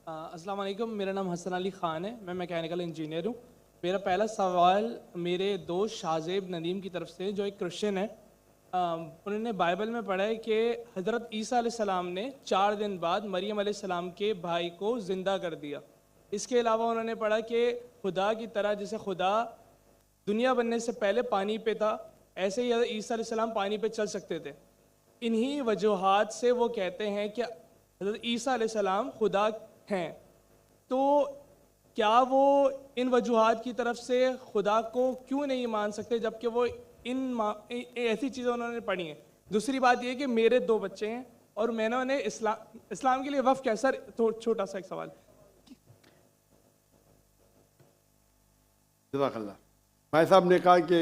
अस्सलाम वालेकुम, मेरा नाम हसन अली ख़ान है। मैं मैकेनिकल इंजीनियर हूँ। मेरा पहला सवाल मेरे दोस्त शाहजेब नदीम की तरफ से है, जो एक क्रिश्चियन है। उन्होंने बाइबल में पढ़ा है कि हज़रत ईसा अलैहिस्सलाम ने 4 दिन बाद मरियम अलैहिस्सलाम के भाई को ज़िंदा कर दिया। इसके अलावा उन्होंने पढ़ा कि खुदा की तरह जैसे खुदा दुनिया बनने से पहले पानी पे था, ऐसे ही हज़रत ईसा अलैहिस्सलाम पानी पे चल सकते थे। इन्हीं वजूहात से वो कहते हैं कि हज़रत ईसा अलैहिस्सलाम खुदा हैं। तो क्या वो इन वजूहात की तरफ से खुदा को क्यों नहीं मान सकते, जबकि वो ऐसी चीज़ें उन्होंने पढ़ी हैं। दूसरी बात ये कि मेरे 2 बच्चे हैं और मैंने उन्हें इस्लाम के लिए वफ़ किया। सर छोटा सा एक सवाल। जज़ाकल्लाह। भाई साहब ने कहा कि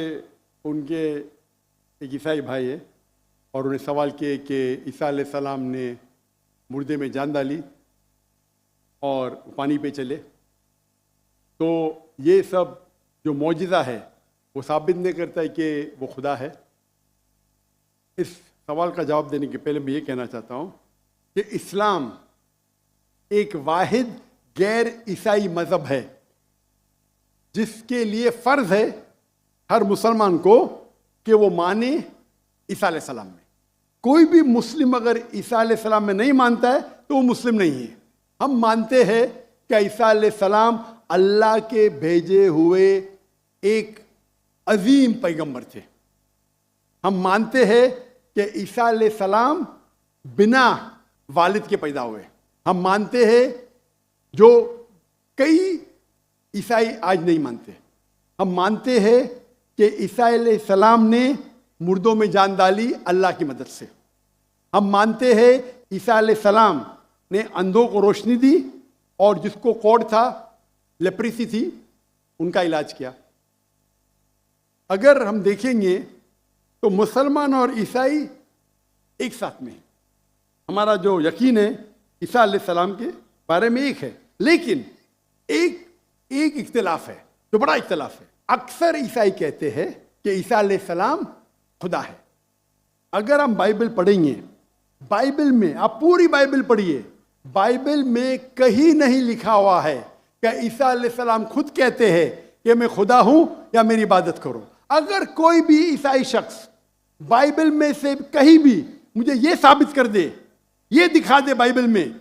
उनके एक ईसाई भाई है और उन्हें सवाल किए कि ईसा अलैहिस्सलाम ने मुर्दे में जान डाली और पानी पे चले, तो ये सब जो मौजिज़ा है वो साबित नहीं करता है कि वो खुदा है। इस सवाल का जवाब देने के पहले मैं ये कहना चाहता हूँ कि इस्लाम एक वाहिद गैर ईसाई मज़हब है जिसके लिए फ़र्ज़ है हर मुसलमान को कि वो माने ईसा अलैहिस्सलाम में। कोई भी मुस्लिम अगर ईसा अलैहिस्सलाम में नहीं मानता है तो वो मुस्लिम नहीं है। हम मानते हैं कि ईसा अलैहिस्सलाम अल्लाह के भेजे हुए एक अजीम पैगंबर थे। हम मानते हैं कि ईसा अलैहिस्सलाम बिना वालिद के पैदा हुए। हम मानते हैं जो कई ईसाई आज नहीं मानते। हम मानते हैं कि ईसा अलैहिस्सलाम ने मुर्दों में जान डाली अल्लाह की मदद से। हम मानते हैं ईसा अलैहिस्सलाम ने अंधों को रोशनी दी और जिसको कोढ़ था, लेप्रेसी थी, उनका इलाज किया। अगर हम देखेंगे तो मुसलमान और ईसाई एक साथ में, हमारा जो यकीन है ईसा अलैहिस्सलाम के बारे में एक है, लेकिन एक इख्तिलाफ है जो बड़ा इख्तिलाफ है। अक्सर ईसाई कहते हैं कि ईसा अलैहिस्सलाम खुदा है। अगर हम बाइबल पढ़ेंगे, बाइबल में आप पूरी बाइबल पढ़िए, बाइबल में कहीं नहीं लिखा हुआ है कि ईसा अलैहिस्सलाम खुद कहते हैं कि मैं खुदा हूं या मेरी इबादत करो। अगर कोई भी ईसाई शख्स बाइबल में से कहीं भी मुझे यह साबित कर दे, ये दिखा दे बाइबल में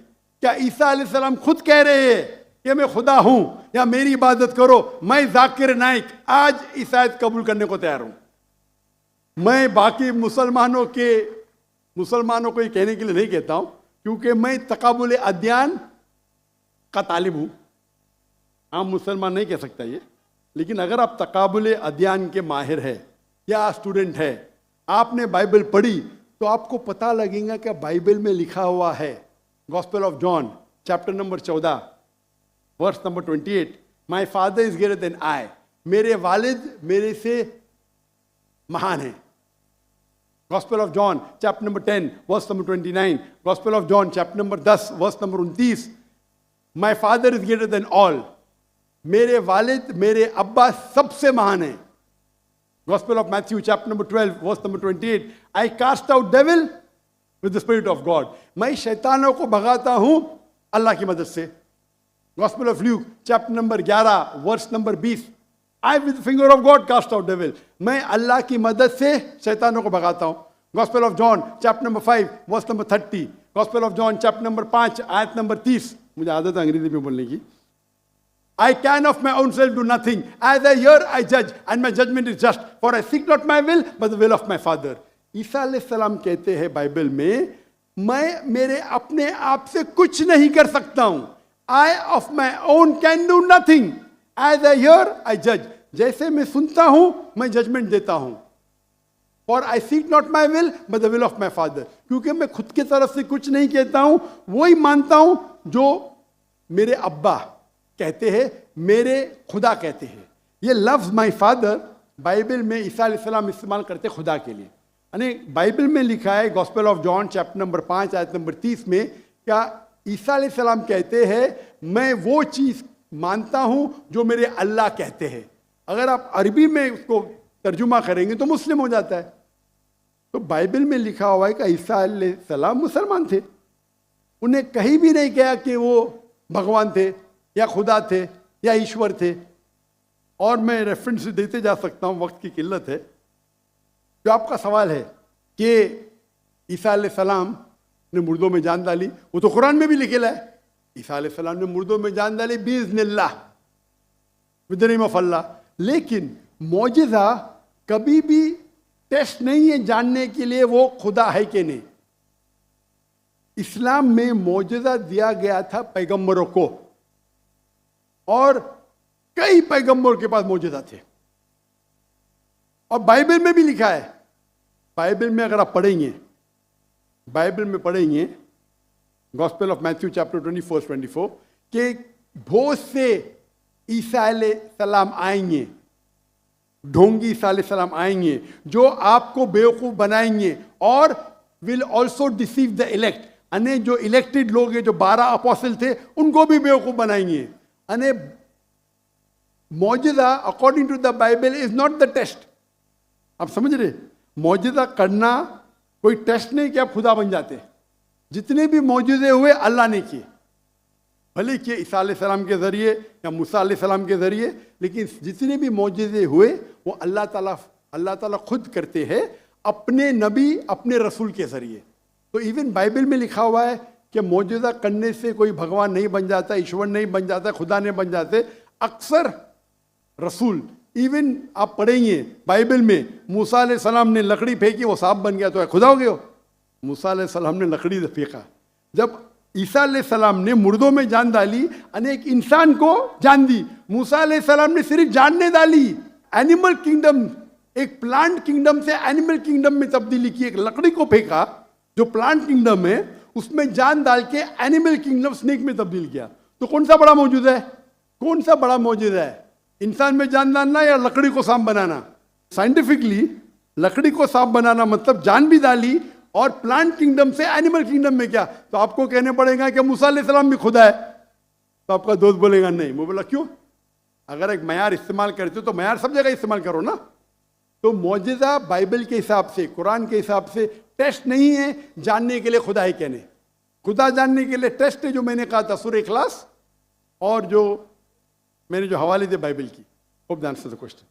क्या ईसा अलैहिस्सलाम खुद कह रहे हैं कि मैं खुदा हूं या मेरी इबादत करो, मैं जाकिर नाइक आज ईसाईयत कबूल करने को तैयार हूं। मैं बाकी मुसलमानों को ये कहने के लिए नहीं कहता हूं, क्योंकि मैं तकाबुल अदयान का तालिब हूं। आम मुसलमान नहीं कह सकता ये, लेकिन अगर आप तकाबुल अदयान के माहिर है या स्टूडेंट है, आपने बाइबल पढ़ी तो आपको पता लगेगा कि बाइबल में लिखा हुआ है, gospel of John chapter number 14 verse number 28, my father is greater than I, मेरे वालिद मेरे से महान है। Gospel of John chapter number 10 verse number 29, gospel of John chapter number 10 verse number 29, my father is greater than all, मेरे वालिद मेरे अब्बा सबसे महान है। Gospel of Matthew chapter number 12 verse number 28, I cast out devil with the spirit of God, मैं शैतानों को भगाता हूं अल्लाह की मदद से। Gospel of Luke chapter number 11 verse number 20, I with finger of God cast out devil, मैं अल्लाह की मदद से शैतानों को भगाता हूं। Gospel of John chapter number 5 verse number 30, gospel of John chapter number 5 आयत नंबर 30, मुझे आदत है अंग्रेजी में बोलने की, I can of my own self do nothing. As I hear, I judge, and my judgment is just. For I seek not my will, but the will of my Father. ईसा अलैहिस्सलाम कहते हैं बाइबल में, मैं मेरे अपने आप से कुछ नहीं कर सकता हूं। I of my own can do nothing. As I hear, I judge. जैसे मैं सुनता हूं, मैं जजमेंट देता हूं। For I seek not my will, but the will of my Father. क्योंकि मैं खुद की तरफ से कुछ नहीं कहता हूं, वही मानता हूं जो मेरे अब्बा कहते हैं, मेरे खुदा कहते हैं। ये लफ्ज माई फादर बाइबल में ईसा अलैहिस्सलाम इस्तेमाल करते खुदा के लिए। यानी बाइबल में लिखा है gospel of John chapter number 5 आयत नंबर 30 में, क्या ईसा अलैहिस्सलाम कहते हैं मैं वो चीज़ मानता हूं जो मेरे अल्लाह कहते हैं। अगर आप अरबी में उसको तर्जुमा करेंगे तो मुस्लिम हो जाता है। तो बाइबल में लिखा हुआ है कि ईसा अलैहिस्सलाम मुसलमान थे, उन्हें कहीं भी नहीं कहा कि वो भगवान थे या खुदा थे या ईश्वर थे। और मैं रेफरेंस देते जा सकता हूँ, वक्त की किल्लत है। जो आपका सवाल है कि ईसा अलैहिस्सलाम ने मुर्दों में जान डाली, वो तो कुरान में भी लिखेला है, ईसा अलैहिस्सलाम ने मुर्दों में जान डाली बिइज़्निल्लाह, विद द नेम ऑफ अल्लाह। लेकिन मौजिज़ा कभी भी टेस्ट नहीं है जानने के लिए वो खुदा है कि नहीं। इस्लाम में मौजिज़ा दिया गया था पैगंबरों को, और कई पैगंबरों के पास मौजिज़ा थे, और बाइबल में भी लिखा है। बाइबल में अगर आप पढ़ेंगे, बाइबल में पढ़ेंगे गॉस्पेल ऑफ मैथ्यू चैप्टर 24 कि बहुत से ईसा अलैहिस्सलाम आएंगे, ढोंगी ईसा अलैहिस्सलाम आएंगे जो आपको बेवकूफ बनाएंगे, और will also deceive the elect, अने जो इलेक्टेड लोग हैं, जो 12 अपोस्टल थे, उनको भी बेवकूफ बनाएंगे। अने मौजिज़ा according to the Bible is not the test. आप समझ रहे, मौजिज़ा करना कोई टेस्ट नहीं कि आप खुदा बन जाते। जितने भी मौजिज़े हुए अल्लाह ने किए, भले कि ईसा अलैहिस्सलाम के ज़रिए या मूसा अलैहिस्सलाम के ज़रिए, लेकिन जितने भी मौजिज़े हुए वो अल्लाह ताला खुद करते हैं अपने नबी, अपने रसूल के ज़रिए। तो इवन बाइबल में लिखा हुआ है कि मौजिज़ा करने से कोई भगवान नहीं बन जाता, ईश्वर नहीं बन जाता, खुदा नहीं बन जाते। अक्सर रसूल, इवन आप पढ़ेंगे बाइबल में, मूसा अलैहिस्सलाम ने लकड़ी फेंकी, वो सांप बन गया, तो खुदा हो गया। मूसा अलैहिस्सलाम ने लकड़ी फेंका। जब ईसा अलैहिस्सलाम ने मुर्दों में जान डाली, अनेक इंसान को जान दी। मूसा अलैहिस्सलाम ने सिर्फ जानने डाली, एनिमल किंगडम, एक प्लांट किंगडम से एनिमल किंगडम में तब्दीली की। एक लकड़ी को फेंका जो प्लांट किंगडम है, उसमें जान डाल के एनिमल किंगडम, स्नेक में तब्दील किया। तो कौन सा बड़ा मौजूद है? कौन सा बड़ा मौजूद है? इंसान में जान डालना या लकड़ी को सांप बनाना? साइंटिफिकली लकड़ी को सांप बनाना मतलब जान भी डाली, और प्लांट किंगडम से एनिमल किंगडम में क्या? तो आपको कहने पड़ेगा कि मूसा अलैहिस्सलाम भी खुदा है। तो आपका दोस्त बोलेगा नहीं। मैं बोला क्यों? अगर एक मयार इस्तेमाल करते हो तो मयार सब जगह इस्तेमाल करो ना। तो मौजिज़ा बाइबल के हिसाब से, कुरान के हिसाब से टेस्ट नहीं है जानने के लिए खुदा है क्या नहीं। खुदा जानने के लिए टेस्ट है जो मैंने कहा था सूरह इखलास, और जो मैंने जो हवाले दिए बाइबल की। Hope that answers the question.